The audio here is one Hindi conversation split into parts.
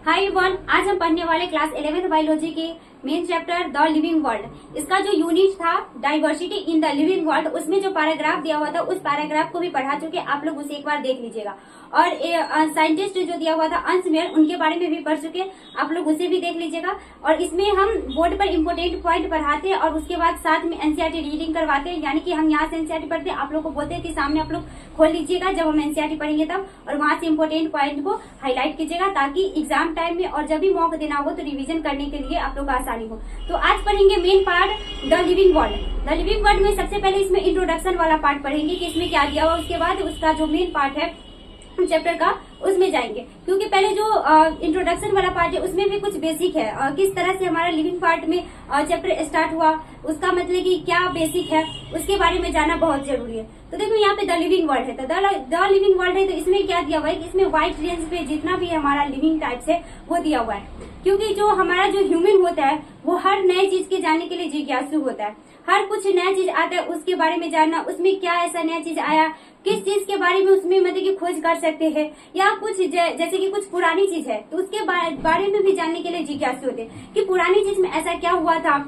हाय एवरीवन, आज हम पढ़ने वाले क्लास 11th बायोलॉजी के main chapter the living world. इसका जो यूनिट था diversity in the living world, उसमें जो पैराग्राफ दिया हुआ था उस पैराग्राफ को भी पढ़ा चुके, आप लोग उसे एक बार देख लीजिएगा। और साइंटिस्ट जो दिया हुआ था अंशमेयर, उनके बारे में भी पढ़ चुके, आप लोग उसे भी देख लीजिएगा। और इसमें हम बोर्ड पर इम्पोर्टेंट पॉइंट पढ़ाते हैं और उसके बाद साथ में एनसीईआरटी रीडिंग करवाते हैं, यानी कि हम यहाँ से एनसीईआरटी पढ़ते हैं, आप लोग को बोलते हैं कि सामने आप लोग खोल लीजिएगा जब हम एनसीईआरटी पढ़ेंगे तब, और वहां से इम्पोर्टेंट पॉइंट को हाईलाइट कीजिएगा ताकि एग्जाम टाइम में और जब भी मौका देना हो तो रिवीजन करने के लिए आप लोग को आसानी हो। तो आज पढ़ेंगे main part the living world. The living world में सबसे पहले इसमें इंट्रोडक्शन वाला पार्ट पढ़ेंगे कि इसमें क्या दिया हुआ, उसके बाद उसका जो मेन पार्ट है चैप्टर का उसमें जाएंगे, क्योंकि पहले जो इंट्रोडक्शन वाला पार्ट है उसमें भी कुछ बेसिक है, किस तरह से हमारा लिविंग पार्ट में चैप्टर स्टार्ट हुआ, उसका मतलब कि क्या बेसिक है उसके बारे में जानना बहुत जरूरी है। तो देखो यहाँ पे द लिविंग वर्ल्ड है, तो द लिविंग वर्ल्ड है, तो इसमें क्या दिया हुआ है कि इसमें वाइड रेंज पे जितना भी हमारा लिविंग टाइप्स है वो दिया हुआ है, क्योंकि जो हमारा जो ह्यूमन होता है वो हर नए चीज के जानने के लिए जिज्ञासु होता है। हर कुछ नया चीज आता है उसके बारे में जानना, उसमें क्या ऐसा नया चीज आया, किस चीज के बारे में उसमें मतलब कि खोज कर सकते हैं, या कुछ जैसे कि कुछ पुरानी चीज है तो उसके बारे में भी जानने के लिए जिज्ञासु होते हैं कि पुरानी चीज में ऐसा क्या हुआ था,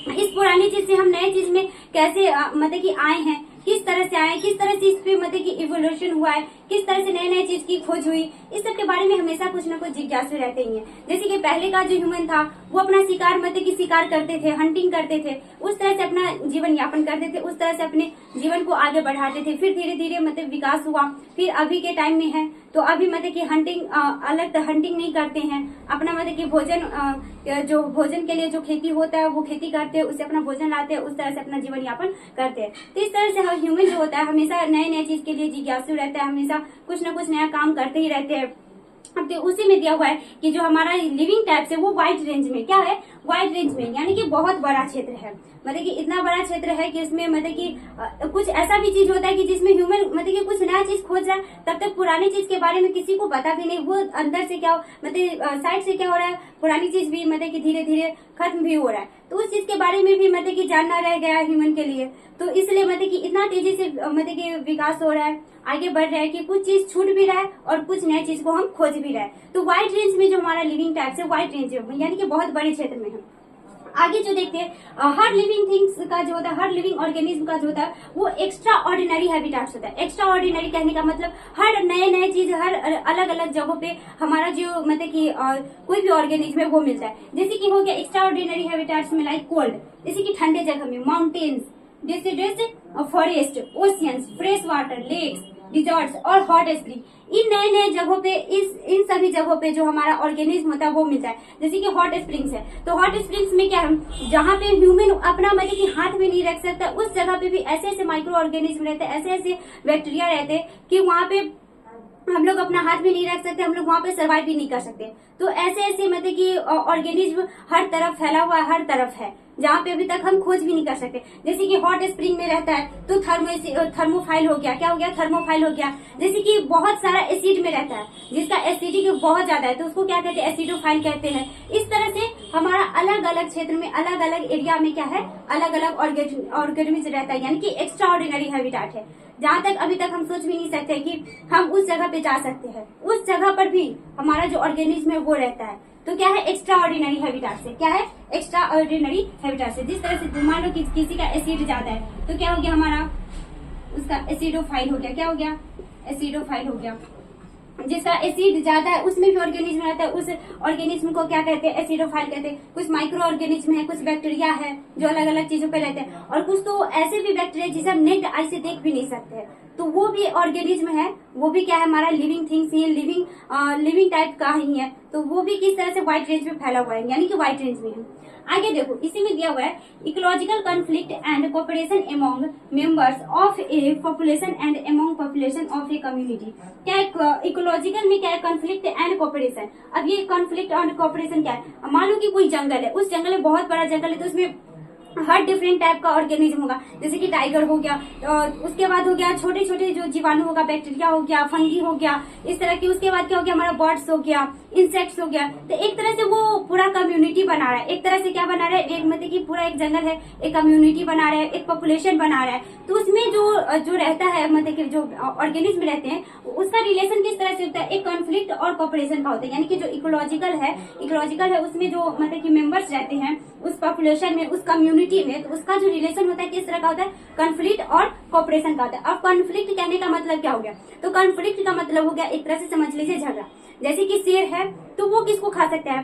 इस पुरानी चीज से हम नए चीज में कैसे मतलब कि आए हैं, किस तरह से आए, किस तरह से इस पे मतलब कि इवोल्यूशन हुआ है, किस तरह से नए नए चीज की खोज हुई, इस सब के बारे में हमेशा कुछ न कुछ जिज्ञासु रहते ही हैं। जैसे कि पहले का जो ह्यूमन था वो अपना शिकार मतलब कि शिकार करते थे, हंटिंग करते थे, उस तरह से अपना जीवन यापन करते थे, उस तरह से अपने जीवन को आगे बढ़ाते थे। फिर धीरे धीरे मतलब विकास हुआ, फिर अभी के टाइम में है तो अभी मतलब कि हंटिंग अलग हंटिंग नहीं करते हैं, अपना मतलब कि जो भोजन के लिए जो खेती होता है वो खेती करते हैं, उससे अपना भोजन लाते हैं, उस तरह से अपना जीवन यापन करते हैं। तो इस तरह से ह्यूमन जो होता है हमेशा नए नए चीज के लिए जिज्ञासु रहता है, हमेशा कुछ न कुछ नया काम करते ही रहते हैं। अब तो उसी में दिया हुआ है कि जो हमारा लिविंग टाइप्स है वो वाइड रेंज में, क्या है वाइड रेंज में, यानी कि बहुत बड़ा क्षेत्र है, मतलब कि इतना बड़ा क्षेत्र है कि इसमें मतलब कि कुछ ऐसा भी चीज होता है कि जिसमें ह्यूमन मतलब कि कुछ नया चीज खोज रहा है, तब तक पुरानी चीज के बारे में किसी को पता भी नहीं, वो अंदर से क्या मतलब साइड से क्या हो रहा है, पुरानी चीज भी मतलब कि धीरे धीरे खत्म भी हो रहा है, तो उस चीज के बारे में भी मतलब कि जानना रह गया ह्यूमन के लिए। तो इसलिए मतलब कि इतना तेजी से मतलब कि विकास हो रहा है, आगे बढ़ रहा है कि कुछ चीज छूट भी रहा है और कुछ नए चीज को हम खोज भी रहे हैं। तो वाइड रेंज में जो हमारा लिविंग टाइप्स है वाइड रेंज है, यानी कि बहुत बड़े क्षेत्र में है। आगे जो देखते हैं हर लिविंग थिंग्स का जो होता है, हर लिविंग ऑर्गेनिज्म का जो होता है वो एक्स्ट्रा ऑर्डिनरी हैबिटेट्स होता है। एक्स्ट्रा ऑर्डिनरी कहने का मतलब हर नए नए चीज हर अलग अलग जगहों पे हमारा जो मतलब कि कोई भी ऑर्गेनिज्म है वो मिलता है। जैसे कि हो गया एक्स्ट्रा ऑर्डिनरी हैबिटेट्स में लाइक कोल्ड, जैसे कि ठंडे जगह में माउंटेन्स, जैसे forest, oceans, fresh water, lakes, deserts और हॉट स्प्रिंग, इन नए नए जगहों पे इन सभी जगहों पे जो हमारा ऑर्गेनिज्म होता है वो मिलता है। जैसे कि हॉट स्प्रिंग्स है, तो हॉट स्प्रिंग्स में क्या है, जहाँ पे ह्यूमन अपना मतलब कि हाथ में नहीं रख सकता, उस जगह पे भी ऐसे ऐसे माइक्रो ऑर्गेनिज्म रहते हैं, ऐसे ऐसे बैक्टीरिया रहते हैं कि वहाँ पे हम लोग अपना हाथ भी नहीं रख सकते, हम लोग वहाँ पे सर्वाइव भी नहीं कर सकते। तो ऐसे ऐसे मतलब कि ऑर्गेनिज्म हर तरफ फैला हुआ हर तरफ है, जहाँ पे अभी तक हम खोज भी नहीं कर सकते। जैसे कि हॉट स्प्रिंग में रहता है तो थर्मोफाइल हो गया, क्या हो गया थर्मोफाइल हो गया। जैसे कि बहुत सारा एसिड में रहता है जिसका एसिडिक बहुत ज्यादा है तो उसको क्या कहते हैं, एसिडोफाइल कहते हैं। इस तरह से हमारा अलग अलग क्षेत्र में अलग अलग एरिया में क्या है, अलग अलग ऑर्गेनिज्म रहता है, यानी कि एक्स्ट्रा ऑर्डिनरी हैबिटेट है, जहाँ तक अभी तक हम सोच भी नहीं सकते कि हम उस जगह पे जा सकते हैं, उस जगह पर भी हमारा जो ऑर्गेनिज्म है वो रहता है। तो क्या है एक्स्ट्रा ऑर्डिनरी हैबिटेट से, क्या है एक्स्ट्रा ऑर्डिनरी हैबिटेट से। जिस तरह से मान लो कि किसी का एसिड ज्यादा है तो क्या हो गया हमारा, उसका एसिडोफाइल हो गया, क्या हो गया एसिडोफाइल हो गया। जिसका एसिड ज्यादा है उसमें भी ऑर्गेनिज्म रहता है, उस ऑर्गेनिज्म को क्या कहते हैं, एसिडोफाइल कहते हैं। कुछ माइक्रो ऑर्गेनिज्म है, कुछ बैक्टीरिया है जो अलग अलग चीजों पे रहते हैं, और कुछ तो ऐसे भी बैक्टीरिया जिसे हम नेक्ड आई से देख भी नहीं सकते हैं, तो वो भी ऑर्गेनिज्म है, वो भी क्या है हमारा लिविंग थिंग्स ही, लिविंग टाइप का ही है। तो वो भी किस तरह से वाइड रेंज में फैला हुआ है, यानी कि वाइड रेंज में है। आगे देखो इसी में दिया हुआ है ecological conflict and cooperation among members of A population and among population of a community. क्या है इकोलॉजिकल में, क्या है कॉन्फ्लिक्ट एंड कोऑपरेशन। अब ये कॉन्फ्लिक्ट एंड कोऑपरेशन क्या है, मान लो कि कोई जंगल है, उस जंगल में बहुत बड़ा जंगल है तो उसमें हर डिफरेंट टाइप का ऑर्गेनिज्म होगा, जैसे कि टाइगर हो गया, उसके बाद हो गया छोटे छोटे जो जीवाणु होगा, बैक्टीरिया हो गया, फंगी हो गया, इस तरह की। उसके बाद क्या हो गया हमारा बर्ड्स हो गया, इंसेक्ट्स हो गया। तो एक तरह से वो पूरा कम्युनिटी बना रहा है, एक तरह से क्या बना रहा है, एक मतलब कि पूरा एक जंगल है, एक कम्युनिटी बना रहा है, एक पॉपुलेशन बना रहा है। तो उसमें जो रहता है मतलब कि जो ऑर्गेनिज्म रहते हैं उसका रिलेशन किस तरह से होता है, एक कॉन्फ्लिक्ट और कॉपरेशन का होता है। यानी कि जो इकोलॉजिकल है उसमें जो मतलब कि मेंबर्स रहते हैं उस पॉपुलेशन में, उस कम्युनिटी में, तो उसका जो रिलेशन होता है किस तरह का होता है, कॉन्फ्लिक्ट और कॉपरेशन का होता है। अब कॉन्फ्लिक्ट कहने का मतलब क्या हो गया, तो कॉन्फ्लिक्ट का मतलब हो गया एक तरह से समझ लीजिए झगड़ा। जैसे कि शेर है तो वो किसको खा सकता है,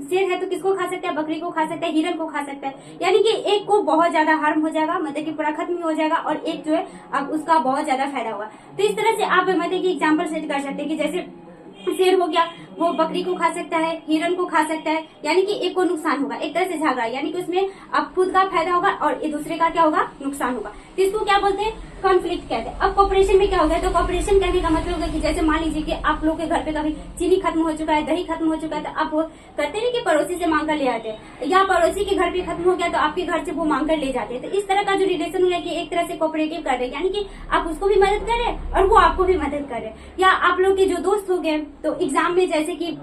शेर है तो किसको खा सकता है, बकरी को खा सकता है, हिरन को खा सकता है। यानी कि एक को बहुत ज्यादा हार्म हो जाएगा, मतलब कि पूरा खत्म हो जाएगा, और एक जो है अब उसका बहुत ज्यादा फायदा होगा। तो इस तरह से आप मतलब कि एग्जाम्पल सेट कर सकते हैं कि जैसे शेर हो गया वो बकरी को खा सकता है, हिरन को खा सकता है, यानी कि एक को नुकसान होगा, एक तरह से झगड़ा, यानी कि उसमें अब खुद का फायदा होगा और दूसरे का क्या होगा, नुकसान होगा। तो इसको क्या बोलते हैं, कॉन्फ्लिक्ट कहते हैं। अब कॉपरेशन में क्या होगा, तो कॉपरेशन कहने का मतलब होगा कि जैसे मान लीजिए कि आप लोग के घर पे कभी चीनी खत्म हो चुका है, दही खत्म हो चुका है, तो आप करते नहीं कि पड़ोसी से मांग कर ले आते हैं, या पड़ोसी के घर पे खत्म हो गया तो आपके घर से वो मांग कर ले जाते हैं। तो इस तरह का जो रिलेशन होगा कि एक तरह से कोऑपरेटिव कर रहे हैं, यानी कि आप उसको भी मदद कर रहे हैं और वो आपको भी मदद कर रहे हैं। या आप लोग के जो दोस्त हो गए, तो एग्जाम में जैसे कि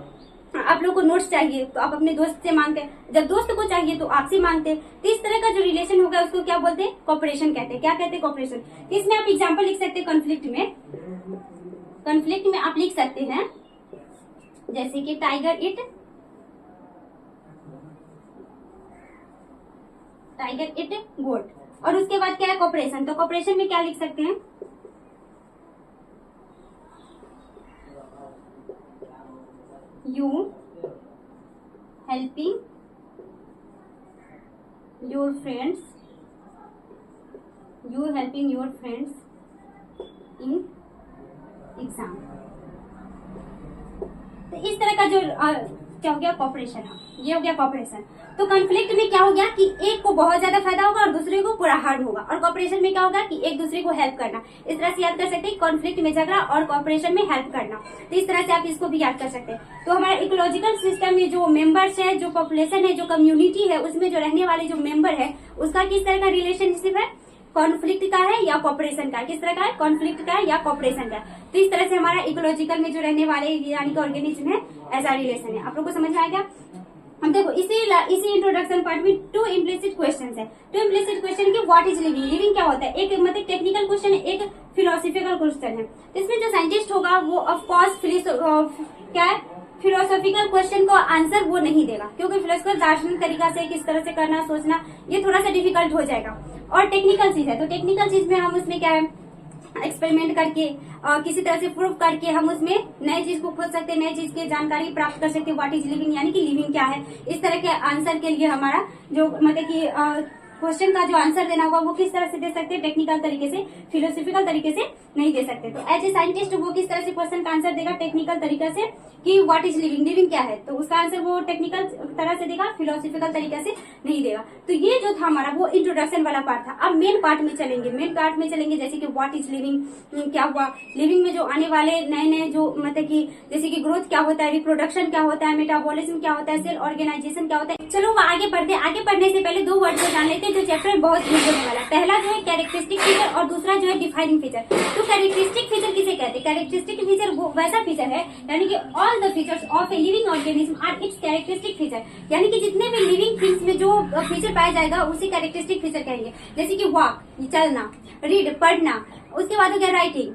आप लोग को नोट्स चाहिए तो आप अपने दोस्त से मांगते हैं, जब दोस्त को चाहिए तो आपसे मांगते हैं। तो इस तरह का जो रिलेशन होगा उसको क्या बोलते हैं, कॉपरेशन कहते हैं। क्या कहते हैं, कॉपरेशन। तो इसमें आप एग्जांपल लिख सकते हैं कॉन्फ्लिक्ट में। कॉन्फ्लिक्ट में आप लिख सकते हैं जैसे कि टाइगर इट गोट, और उसके बाद क्या है, कॉपरेशन। तो कॉपरेशन में क्या लिख सकते हैं, you helping your friends in exam. तो इस तरह का जो क्या हो गया, कॉपरेशन है, ये हो गया कॉपरेशन। तो कॉन्फ्लिक्ट में क्या हो गया कि एक को बहुत ज्यादा फायदा होगा और दूसरे को पूरा हार्म होगा, और कॉपरेशन में क्या होगा कि एक दूसरे को हेल्प करना। इस तरह से याद कर सकते हैं, कॉन्फ्लिक्ट में झगड़ा और कॉपरेशन में हेल्प करना। तो इस तरह से आप इसको भी याद कर सकते हैं। तो हमारा इकोलॉजिकल सिस्टम में जो मेंबर्स है, जो पॉपुलेशन है, जो कम्युनिटी है, उसमें जो रहने वाले जो मेंबर है उसका किस तरह का रिलेशनशिप है, कॉन्फ्लिक्ट का है या कॉपरेशन का। किस तरह का है, कॉन्फ्लिक्ट का है या कॉपरेशन का। तो इस तरह से हमारा इकोलॉजिकल में जो रहने वाले यानी कि ऑर्गेनिज्म है, ऐसा रिलेशन है। आप लोग को समझ में आया क्या। हम देखो इसी इंट्रोडक्शन पार्ट में 2 इम्प्लिसिट क्वेश्चन है। 2 इम्प्लिसिट क्वेश्चन की व्हाट इज लिविंग, लिविंग क्या होता है, एक मतलब टेक्निकल क्वेश्चन है, एक फिलोसॉफिकल क्वेश्चन है। तो इसमें जो साइंटिस्ट होगा वो ऑफकोर्स क्या है, फिलोसॉफिकल क्वेश्चन को आंसर वो नहीं देगा, क्योंकि फिलोसॉफिकल दार्शनिक तरीका से किस तरह से करना, सोचना, ये थोड़ा सा डिफिकल्ट हो जाएगा। और टेक्निकल चीज है, तो टेक्निकल चीज में हम उसमें क्या है, एक्सपेरिमेंट करके किसी तरह से प्रूव करके हम उसमें नई चीज को खोज सकते हैं, नई चीज की जानकारी प्राप्त कर सकते हैं। व्हाट इज लिविंग, यानी कि लिविंग क्या है। इस तरह के आंसर के लिए हमारा जो मतलब कि क्वेश्चन का जो आंसर देना होगा वो किस तरह से दे सकते हैं, टेक्निकल तरीके से, फिलोसॉफिकल तरीके से नहीं दे सकते। तो एज ए साइंटिस्ट वो किस तरह से क्वेश्चन का आंसर देगा, टेक्निकल तरीके से कि व्हाट इज लिविंग, लिविंग क्या है, तो उसका आंसर वो टेक्निकल तरह से देगा, फिलोसॉफिकल तरीके से नहीं देगा। तो ये जो था हमारा वो इंट्रोडक्शन वाला पार्ट था। अब मेन पार्ट में चलेंगे, जैसे कि व्हाट इज लिविंग क्या हुआ, लिविंग में जो आने वाले नए जो मतलब कि जैसे कि ग्रोथ क्या होता है, रिप्रोडक्शन क्या होता है, मेटाबॉलिज्म क्या होता है, सेल ऑर्गेनाइजेशन क्या होता है। चलो वो आगे पढ़ने से पहले 2 वर्ड को जान लेते हैं जो चैप्टर बहुत यूज होने वाला है। पहला जो है कैरेक्टरिस्टिक फीचर और दूसरा जो है डिफाइनिंग फीचर। तो कैरेक्टरिस्टिक फीचर किसे कहते हैं, कैरेक्टरिस्टिक फीचर वो वैसा फीचर है यानी कि all the features of a living organism are its characteristic feature, यानी कि जितने भी लिविंग थिंग्स में जो फीचर पाया जाएगा उसे कैरेक्टरिस्टिक फीचर कहेंगे। जैसे कि वॉक, चलना, रीड, पढ़ना, उसके बाद हो गया राइटिंग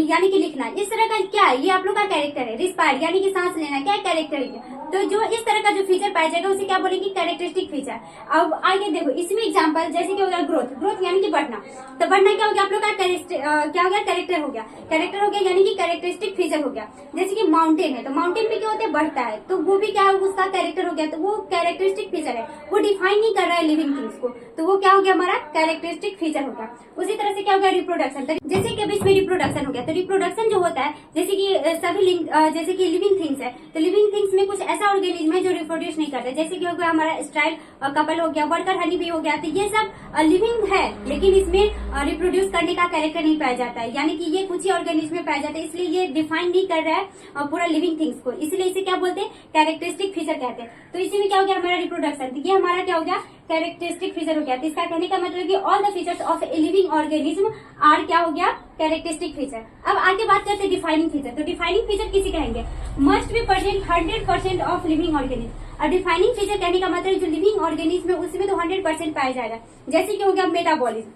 यानी कि लिखना। इस तरह का क्या है, ये आप लोग का कैरेक्टर है। रिस्पायर यानी कि सांस लेना, क्या कैरेक्टर है। तो जो इस तरह का जो फीचर पाया जाएगा उसे क्या बोलेंगे, कैरेक्टरिस्टिक फीचर। अब आगे देखो इसमें एग्जांपल जैसे कि हो गया ग्रोथ यानी कि बढ़ना। तो बढ़ना क्या हो गया आप लोग का क्या हो गया, कैरेक्टर हो गया यानी कि कैरेक्टरिस्टिक फीचर हो गया। जैसे कि माउंटेन है, तो माउंटेन पे क्या होता है, बढ़ता है, तो वो भी क्या है, उसका कैरेक्टर हो गया, तो वो कैरेक्टरिस्टिक फीचर है। वो डिफाइन नहीं कर रहा है लिविंग थिंग्स को, तो वो क्या हो गया हमारा कैरेक्टरिस्टिक फीचर हो गया। उसी तरह से क्या हो गया, जैसे कि अब इसमें रिप्रोडक्शन हो गया, तो रिप्रोडक्शन जो होता है जैसे कि जैसे कि लिविंग थिंग्स है, तो लिविंग थिंग्स में कुछ ऐसा ऑर्गेनिज्म है जो रिप्रोड्यूस नहीं करते, जैसे कि हो गया हमारा स्ट्राइल कपल हो गया, वर्कर हनी भी हो गया, तो ये सब लिविंग है लेकिन इसमें रिप्रोड्यूस करने का कैरेक्टर नहीं पाया जाता है, यानी कि ये कुछ ही ऑर्गेनिज्म में पाया जाता है, इसलिए ये डिफाइन नहीं कर रहा है पूरा लिविंग थिंग्स को, इसलिए इसे क्या बोलते हैं, कैरेक्टरिस्टिक फीचर कहते हैं। तो इसी में क्या हो गया हमारा रिप्रोडक्शन, तो ये हमारा क्या हो गया, कैरेक्टरिस्टिक फीचर हो गया। तो इसका कहने का मतलब कि all the features of a living organism are क्या हो गया, कैरेक्टरिस्टिक फीचर। अब आगे बात करते हैं डिफाइनिंग फीचर, तो डिफाइनिंग फीचर किसी कहेंगे, must be present 100% of living organism. और डिफाइनिंग फीचर कहने का मतलब जो लिविंग ऑर्गेनिज्म है उसमें तो 100% पाया जाएगा, जैसे कि हो गया मेटाबॉलिज्म,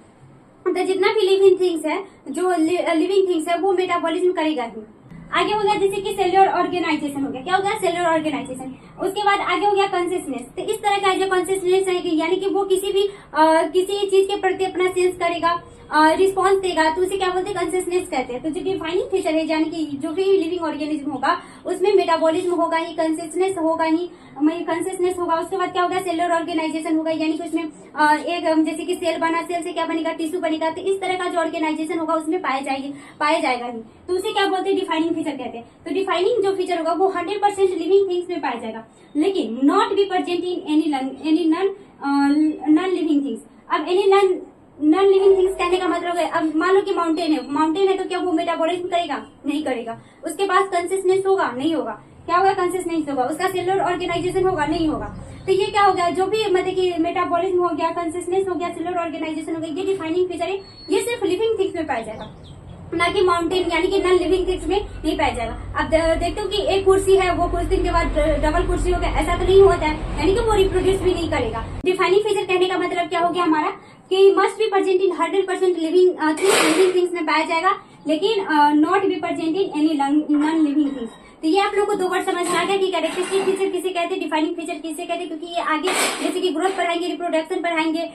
तो जितना भी लिविंग थिंग्स है, जो लिविंग थिंग्स है वो मेटाबॉलिज्म करेगा ही। आगे हो गया जैसे कि सेलुलर ऑर्गेनाइजेशन हो गया, क्या हो गया, सेलुलर ऑर्गेनाइजेशन। उसके बाद आगे हो गया कंसिस्टेंस, तो इस तरह का जो कंसिस्टेंस है कि यानी कि वो किसी चीज के प्रति अपना सेंस करेगा, रिस्पॉन्स देगा, तो उसे क्या बोलते हैं, कंसिस्टेंस कहते हैं। तो जो डिफाइनिंग फीचर है यानी कि जो भी लिविंग ऑर्गेनिज्म होगा उसमें मेटाबॉलिज्म होगा ही, कंसिस्टेंस होगा ही, कंसिस्टेंस होगा। उसके बाद क्या होगा, सेलुलर ऑर्गेनाइजेशन होगा, यानी कि उसमें एक जैसे कि सेल बना, सेल से क्या बनेगा, टिश्यू बनेगा, तो इस तरह का जो ऑर्गेनाइजेशन होगा उसमें पाया जाएगा ही, तो उसे क्या बोलते हैं, डिफाइनिंग फीचर कहते हैं। तो डिफाइनिंग जो फीचर होगा वो 100% लिविंग थिंग्स में पाया जाएगा, लेकिन not be present in any non living things. अब एनी नॉन लिविंग थिंग्स कहने का मतलब है, अब मान लो कि माउंटेन है तो क्या वो मेटाबॉलिज्म करेगा, नहीं करेगा। उसके पास कंसिस्टेंस होगा, नहीं होगा। क्या होगा, कंसिस्टेंस होगा। उसका सेलुलर ऑर्गेनाइजेशन होगा, नहीं होगा। तो ये क्या हो गया, जो भी मतलब कि मेटाबॉलिज्म हो गया, कंसिस्टेंस हो गया, सेलुलर ऑर्गेनाइजेशन हो गया, ये डिफाइनिंग फीचर है, ये सिर्फ लिविंग थिंग्स में पाया जाएगा, ना कि माउंटेन यानी कि नॉन लिविंग थिंग्स में नहीं पाया जाएगा। अब देखते हो कि एक कुर्सी है, वो कुछ दिन के बाद डबल कुर्सी हो गया, ऐसा तो नहीं होता है, यानी कि वो रिप्रोड्यूस भी नहीं करेगा। डिफाइनिंग फीचर कहने का मतलब क्या हो गया हमारा, कि must be present in 100% living things में पाया जाएगा, लेकिन not be present in any non living things. तो ये आप लोग को 2 वर्ड समझ में आ गया कि कैरेक्टरिस्टिक फीचर किसे कहते हैं, डिफाइनिंग फीचर किसे कहते हैं, क्योंकि ये आगे जैसे कि ग्रोथ पढ़ाएंगे, रिप्रोडक्शन पढ़ाएंगे,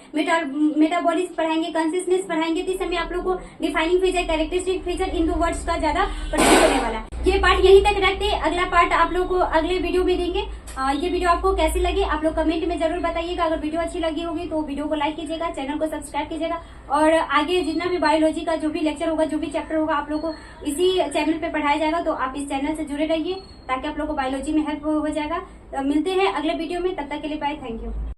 मेटाबॉलिज्म पढ़ाएंगे, कंसिस्टेंस पढ़ाएंगे, तो इस समय आप लोग को डिफाइनिंग फीचर, कैरेक्टरिस्टिक फीचर, इन 2 वर्ड्स का ज्यादा पढ़ाई होने वाला है। ये पार्ट यहीं तक रखते हैं, अगला पार्ट आप लोग को अगले वीडियो में देंगे। ये वीडियो आपको कैसी लगी आप लोग कमेंट में जरूर बताइएगा। अगर वीडियो अच्छी लगी होगी तो वीडियो को लाइक कीजिएगा, चैनल को सब्सक्राइब कीजिएगा, और आगे जितना भी बायोलॉजी का जो भी लेक्चर होगा, जो भी चैप्टर होगा, आप लोग को इसी चैनल पे पढ़ाया जाएगा, तो आप इस चैनल से जुड़े रहिए ताकि आप लोग को बायोलॉजी में हेल्प हो जाएगा। मिलते हैं अगले वीडियो में, तब तक के लिए बाय, थैंक यू।